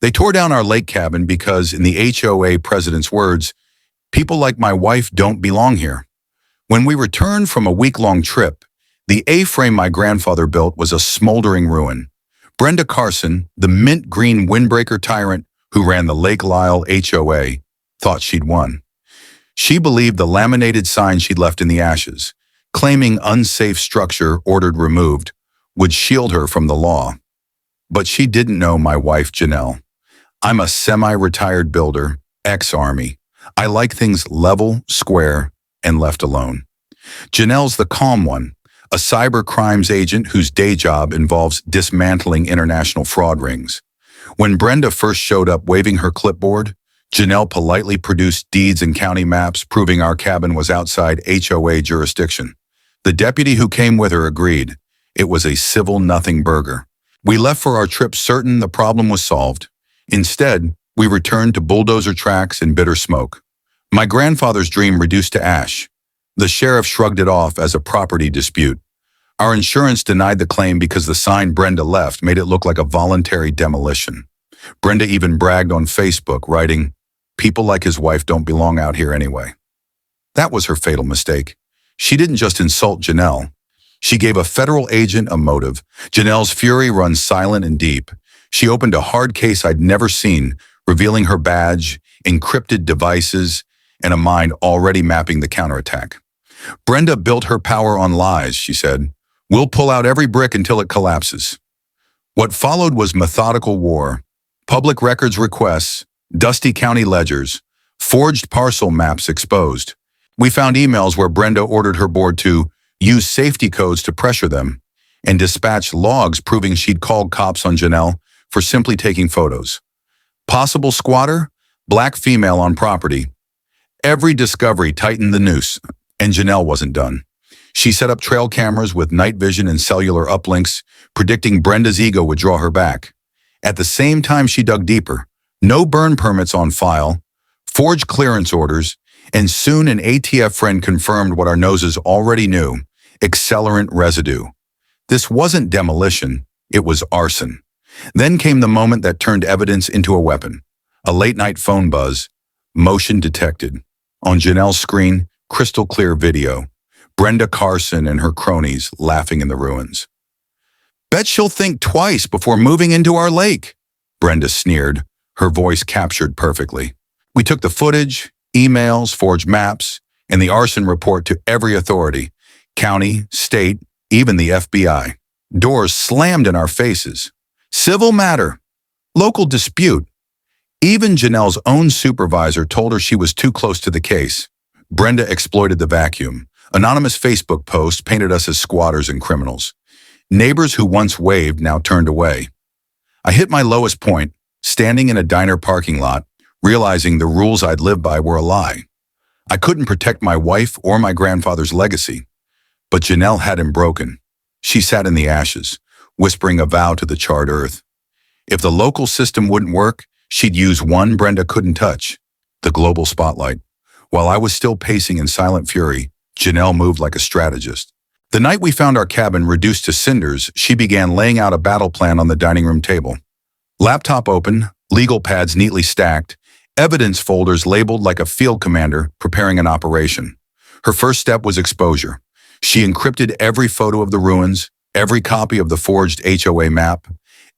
They tore down our lake cabin because, in the HOA president's words, people like my wife don't belong here. When we returned from a week-long trip, the A-frame my grandfather built was a smoldering ruin. Brenda Carson, the mint green windbreaker tyrant who ran the Lake Lyle HOA, thought she'd won. She believed the laminated sign she'd left in the ashes, claiming unsafe structure ordered removed, would shield her from the law. But she didn't know my wife, Janelle. I'm a semi-retired builder, ex-Army. I like things level, square, and left alone. Janelle's the calm one, a cyber crimes agent whose day job involves dismantling international fraud rings. When Brenda first showed up waving her clipboard, Janelle politely produced deeds and county maps proving our cabin was outside HOA jurisdiction. The deputy who came with her agreed. It was a civil nothing burger. We left for our trip certain the problem was solved. Instead, we returned to bulldozer tracks and bitter smoke. My grandfather's dream reduced to ash. The sheriff shrugged it off as a property dispute. Our insurance denied the claim because the sign Brenda left made it look like a voluntary demolition. Brenda even bragged on Facebook, writing, "People like his wife don't belong out here anyway." That was her fatal mistake. She didn't just insult Janelle. She gave a federal agent a motive. Janelle's fury runs silent and deep. She opened a hard case I'd never seen, revealing her badge, encrypted devices, and a mind already mapping the counterattack. Brenda built her power on lies, she said. We'll pull out every brick until it collapses. What followed was methodical war. Public records requests, dusty county ledgers, forged parcel maps exposed. We found emails where Brenda ordered her board to use safety codes to pressure them and dispatch logs proving she'd called cops on Janelle for simply taking photos. Possible squatter, black female on property. Every discovery tightened the noose, and Janelle wasn't done. She set up trail cameras with night vision and cellular uplinks, predicting Brenda's ego would draw her back. At the same time, she dug deeper. No burn permits on file, forged clearance orders, and soon an ATF friend confirmed what our noses already knew, accelerant residue. This wasn't demolition, it was arson. Then came the moment that turned evidence into a weapon. A late-night phone buzz, motion detected. On Janelle's screen, crystal clear video. Brenda Carson and her cronies laughing in the ruins. Bet she'll think twice before moving into our lake, Brenda sneered, her voice captured perfectly. We took the footage, emails, forged maps, and the arson report to every authority, county, state, even the FBI. Doors slammed in our faces. Civil matter. Local dispute. Even Janelle's own supervisor told her she was too close to the case. Brenda exploited the vacuum. Anonymous Facebook posts painted us as squatters and criminals. Neighbors who once waved now turned away. I hit my lowest point, standing in a diner parking lot, realizing the rules I'd lived by were a lie. I couldn't protect my wife or my grandfather's legacy. But Janelle hadn't broken. She sat in the ashes, whispering a vow to the charred earth. If the local system wouldn't work, she'd use one Brenda couldn't touch, the global spotlight. While I was still pacing in silent fury, Janelle moved like a strategist. The night we found our cabin reduced to cinders, she began laying out a battle plan on the dining room table. Laptop open, legal pads neatly stacked, evidence folders labeled like a field commander preparing an operation. Her first step was exposure. She encrypted every photo of the ruins, every copy of the forged HOA map,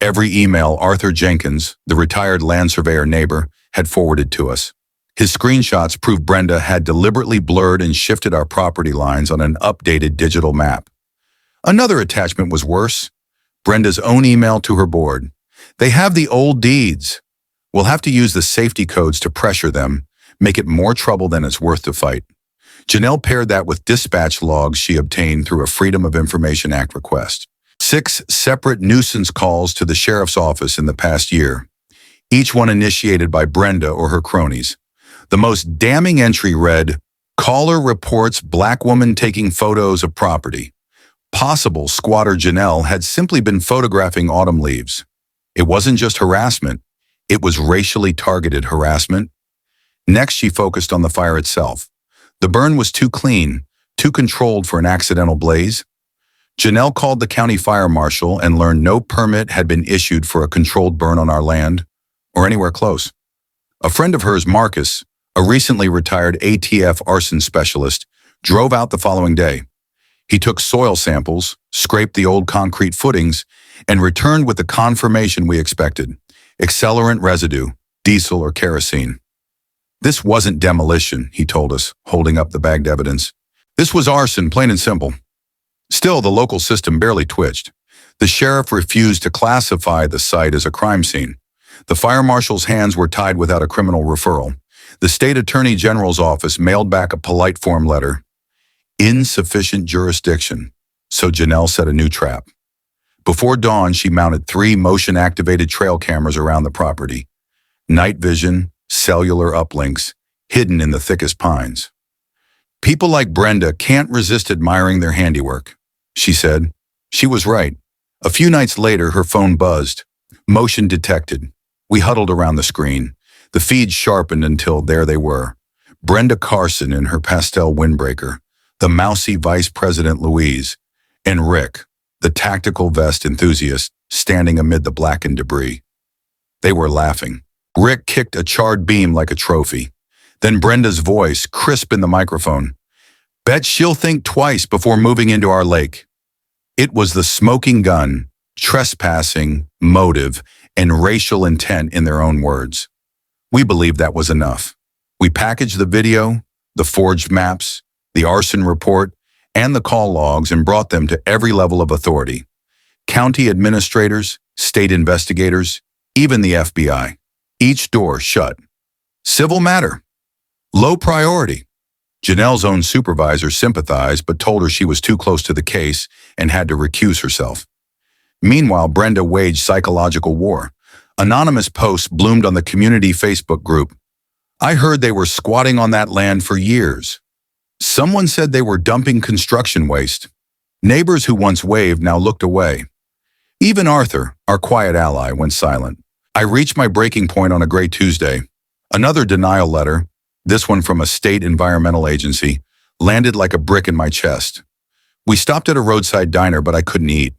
every email Arthur Jenkins, the retired land surveyor neighbor, had forwarded to us. His screenshots proved Brenda had deliberately blurred and shifted our property lines on an updated digital map. Another attachment was worse. Brenda's own email to her board. They have the old deeds. We'll have to use the safety codes to pressure them, make it more trouble than it's worth to fight. Janelle paired that with dispatch logs she obtained through a Freedom of Information Act request. 6 separate nuisance calls to the sheriff's office in the past year, each one initiated by Brenda or her cronies. The most damning entry read, "Caller reports black woman taking photos of property." Possible squatter Janelle had simply been photographing autumn leaves. It wasn't just harassment, it was racially targeted harassment. Next, she focused on the fire itself. The burn was too clean, too controlled for an accidental blaze. Janelle called the county fire marshal and learned no permit had been issued for a controlled burn on our land. or anywhere close. A friend of hers, Marcus, a recently retired ATF arson specialist, drove out the following day. He took soil samples, scraped the old concrete footings, and returned with the confirmation we expected: accelerant residue, diesel or kerosene. This wasn't demolition, he told us, holding up the bagged evidence. This was arson, plain and simple. Still, the local system barely twitched. The sheriff refused to classify the site as a crime scene. The fire marshal's hands were tied without a criminal referral. The state attorney general's office mailed back a polite form letter. Insufficient jurisdiction, so Janelle set a new trap. Before dawn, she mounted 3 motion-activated trail cameras around the property. Night vision, cellular uplinks, hidden in the thickest pines. People like Brenda can't resist admiring their handiwork, she said. She was right. A few nights later, her phone buzzed. Motion detected. We huddled around the screen. The feed sharpened until there they were. Brenda Carson in her pastel windbreaker, the mousy Vice President Louise, and Rick, the tactical vest enthusiast, standing amid the blackened debris. They were laughing. Rick kicked a charred beam like a trophy. Then Brenda's voice, crisp in the microphone. Bet she'll think twice before moving into our lake. It was the smoking gun, trespassing, motive, and racial intent in their own words. We believed that was enough. We packaged the video, the forged maps, the arson report, and the call logs and brought them to every level of authority. County administrators, state investigators, even the FBI. Each door shut. Civil matter. Low priority. Janelle's own supervisor sympathized but told her she was too close to the case and had to recuse herself. Meanwhile, Brenda waged psychological war. Anonymous posts bloomed on the community Facebook group. I heard they were squatting on that land for years. Someone said they were dumping construction waste. Neighbors who once waved now looked away. Even Arthur, our quiet ally, went silent. I reached my breaking point on a gray Tuesday. Another denial letter, this one from a state environmental agency, landed like a brick in my chest. We stopped at a roadside diner, but I couldn't eat.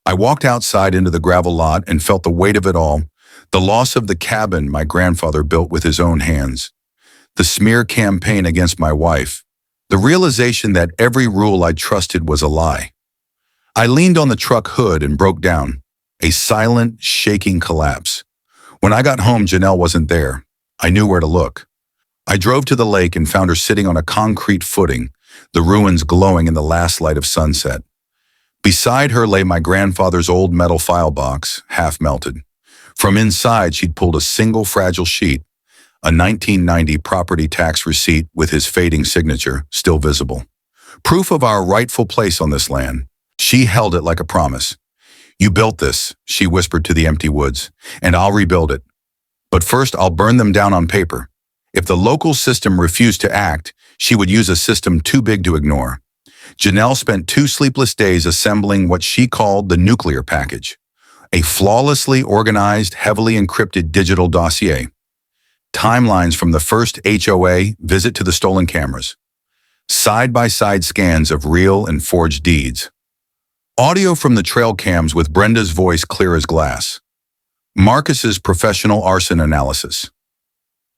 I walked outside into the gravel lot and felt the weight of it all, the loss of the cabin my grandfather built with his own hands, the smear campaign against my wife, the realization that every rule I trusted was a lie. I leaned on the truck hood and broke down, a silent, shaking collapse. When I got home, Janelle wasn't there. I knew where to look. I drove to the lake and found her sitting on a concrete footing, the ruins glowing in the last light of sunset. Beside her lay my grandfather's old metal file box, half melted. From inside, she'd pulled a single fragile sheet, a 1990 property tax receipt with his fading signature still visible. Proof of our rightful place on this land. She held it like a promise. You built this, she whispered to the empty woods, and I'll rebuild it. But first, I'll burn them down on paper. If the local system refused to act, she would use a system too big to ignore. Janelle spent 2 sleepless days assembling what she called the nuclear package, a flawlessly organized, heavily encrypted digital dossier. Timelines from the first HOA visit to the stolen cameras. Side-by-side scans of real and forged deeds. Audio from the trail cams with Brenda's voice clear as glass. Marcus's professional arson analysis.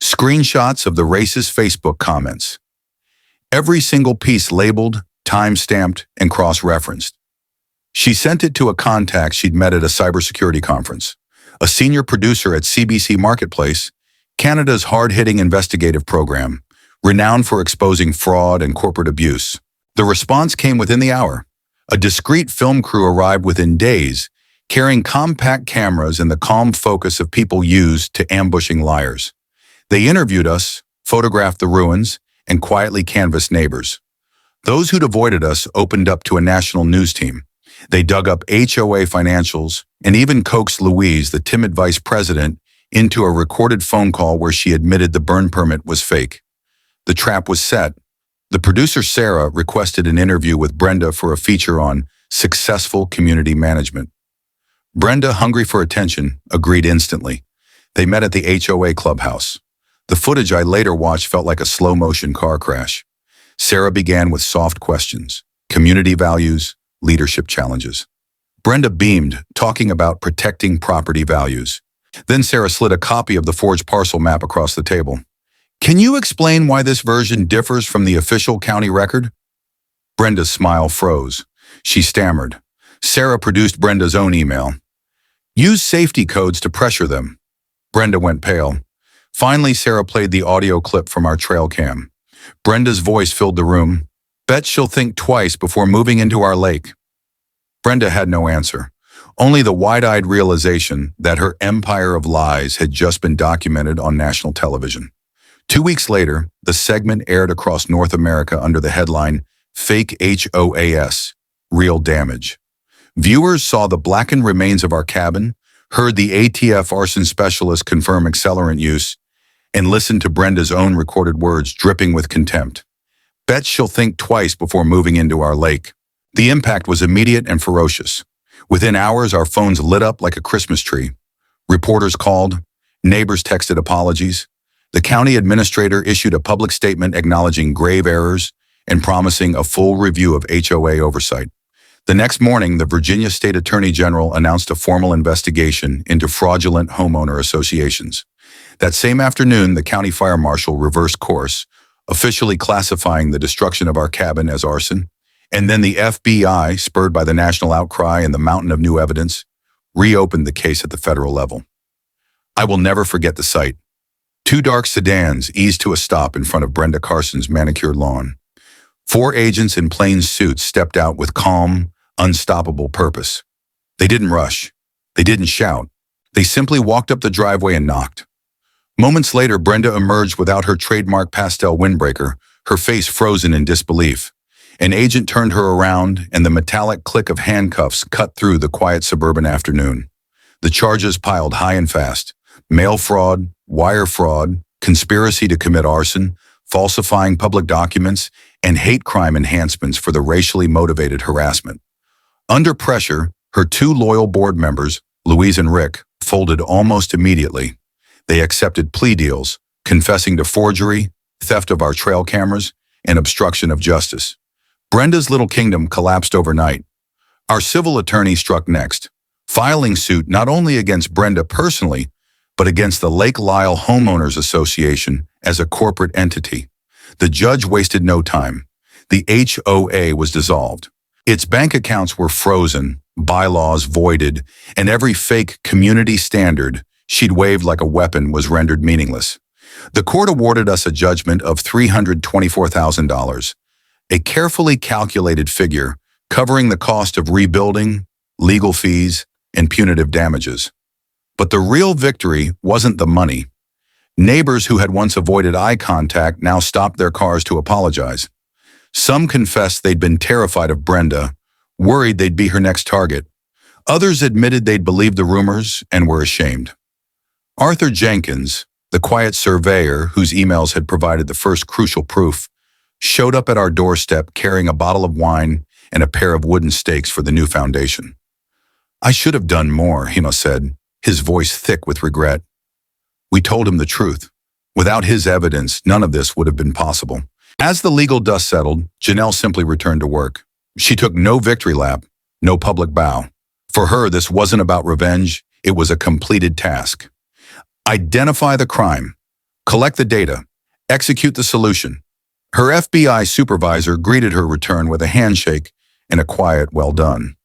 Screenshots of the racist Facebook comments. Every single piece labeled, time-stamped, and cross-referenced. She sent it to a contact she'd met at a cybersecurity conference, a senior producer at CBC Marketplace, Canada's hard-hitting investigative program, renowned for exposing fraud and corporate abuse. The response came within the hour. A discreet film crew arrived within days, carrying compact cameras and the calm focus of people used to ambushing liars. They interviewed us, photographed the ruins, and quietly canvassed neighbors. Those who'd avoided us opened up to a national news team. They dug up HOA financials and even coaxed Louise, the timid vice president, into a recorded phone call where she admitted the burn permit was fake. The trap was set. The producer, Sarah, requested an interview with Brenda for a feature on successful community management. Brenda, hungry for attention, agreed instantly. They met at the HOA clubhouse. The footage I later watched felt like a slow-motion car crash. Sarah began with soft questions, community values, leadership challenges. Brenda beamed, talking about protecting property values. Then Sarah slid a copy of the forged parcel map across the table. Can you explain why this version differs from the official county record? Brenda's smile froze. She stammered. Sarah produced Brenda's own email. Use safety codes to pressure them. Brenda went pale. Finally, Sarah played the audio clip from our trail cam. Brenda's voice filled the room. Bet she'll think twice before moving into our lake. Brenda had no answer. Only the wide-eyed realization that her empire of lies had just been documented on national television. 2 weeks later, the segment aired across North America under the headline, Fake HOAS, Real Damage. Viewers saw the blackened remains of our cabin, heard the ATF arson specialist confirm accelerant use, and listened to Brenda's own recorded words dripping with contempt. Bet she'll think twice before moving into our lake. The impact was immediate and ferocious. Within hours, our phones lit up like a Christmas tree. Reporters called, neighbors texted apologies. The county administrator issued a public statement acknowledging grave errors and promising a full review of HOA oversight. The next morning, the Virginia State Attorney General announced a formal investigation into fraudulent homeowner associations. That same afternoon, the county fire marshal reversed course, officially classifying the destruction of our cabin as arson. And then the FBI, spurred by the national outcry and the mountain of new evidence, reopened the case at the federal level. I will never forget the sight. 2 dark sedans eased to a stop in front of Brenda Carson's manicured lawn. 4 agents in plain suits stepped out with calm, unstoppable purpose. They didn't rush. They didn't shout. They simply walked up the driveway and knocked. Moments later, Brenda emerged without her trademark pastel windbreaker, her face frozen in disbelief. An agent turned her around, and the metallic click of handcuffs cut through the quiet suburban afternoon. The charges piled high and fast. Mail fraud, wire fraud, conspiracy to commit arson, falsifying public documents, and hate crime enhancements for the racially motivated harassment. Under pressure, her 2 loyal board members, Louise and Rick, folded almost immediately. They accepted plea deals, confessing to forgery, theft of our trail cameras, and obstruction of justice. Brenda's little kingdom collapsed overnight. Our civil attorney struck next, filing suit not only against Brenda personally, but against the Lake Lyle Homeowners Association as a corporate entity. The judge wasted no time. The HOA was dissolved. Its bank accounts were frozen, bylaws voided, and every fake community standard she'd waved like a weapon was rendered meaningless. The court awarded us a judgment of $324,000, a carefully calculated figure covering the cost of rebuilding, legal fees, and punitive damages. But the real victory wasn't the money. Neighbors who had once avoided eye contact now stopped their cars to apologize. Some confessed they'd been terrified of Brenda, worried they'd be her next target. Others admitted they'd believed the rumors and were ashamed. Arthur Jenkins, the quiet surveyor whose emails had provided the first crucial proof, showed up at our doorstep carrying a bottle of wine and a pair of wooden stakes for the new foundation. I should have done more, Hino said, his voice thick with regret. We told him the truth. Without his evidence, none of this would have been possible. As the legal dust settled, Janelle simply returned to work. She took no victory lap, no public bow. For her, this wasn't about revenge, it was a completed task. Identify the crime, collect the data, execute the solution. Her FBI supervisor greeted her return with a handshake and a quiet well done.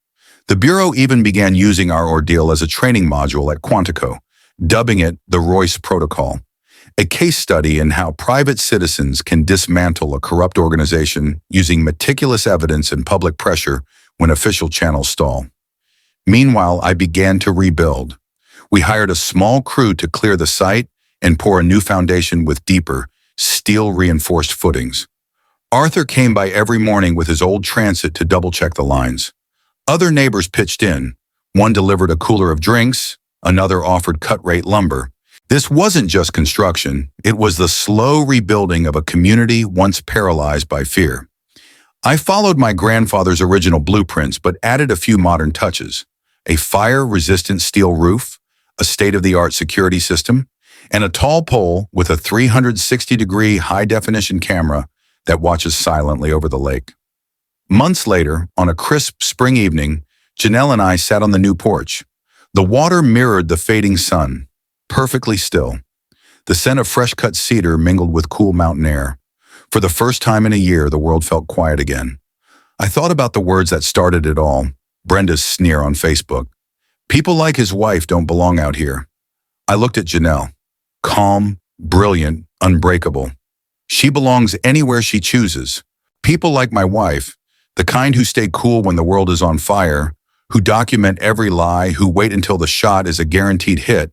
The Bureau even began using our ordeal as a training module at Quantico, dubbing it the Royce Protocol, a case study in how private citizens can dismantle a corrupt organization using meticulous evidence and public pressure when official channels stall. Meanwhile, I began to rebuild. We hired a small crew to clear the site and pour a new foundation with deeper, steel-reinforced footings. Arthur came by every morning with his old transit to double-check the lines. Other neighbors pitched in. One delivered a cooler of drinks, another offered cut-rate lumber. This wasn't just construction, it was the slow rebuilding of a community once paralyzed by fear. I followed my grandfather's original blueprints but added a few modern touches. A fire-resistant steel roof, a state-of-the-art security system, and a tall pole with a 360-degree high-definition camera that watches silently over the lake. Months later, on a crisp spring evening, Janelle and I sat on the new porch. The water mirrored the fading sun. perfectly still. The scent of fresh-cut cedar mingled with cool mountain air. For the first time in a year, the world felt quiet again. I thought about the words that started it all, Brenda's sneer on Facebook. People like his wife don't belong out here. I looked at Janelle. Calm, brilliant, unbreakable. She belongs anywhere she chooses. People like my wife, the kind who stay cool when the world is on fire, who document every lie, who wait until the shot is a guaranteed hit,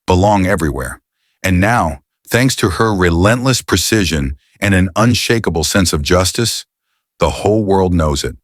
belong everywhere. And now, thanks to her relentless precision and an unshakable sense of justice, the whole world knows it.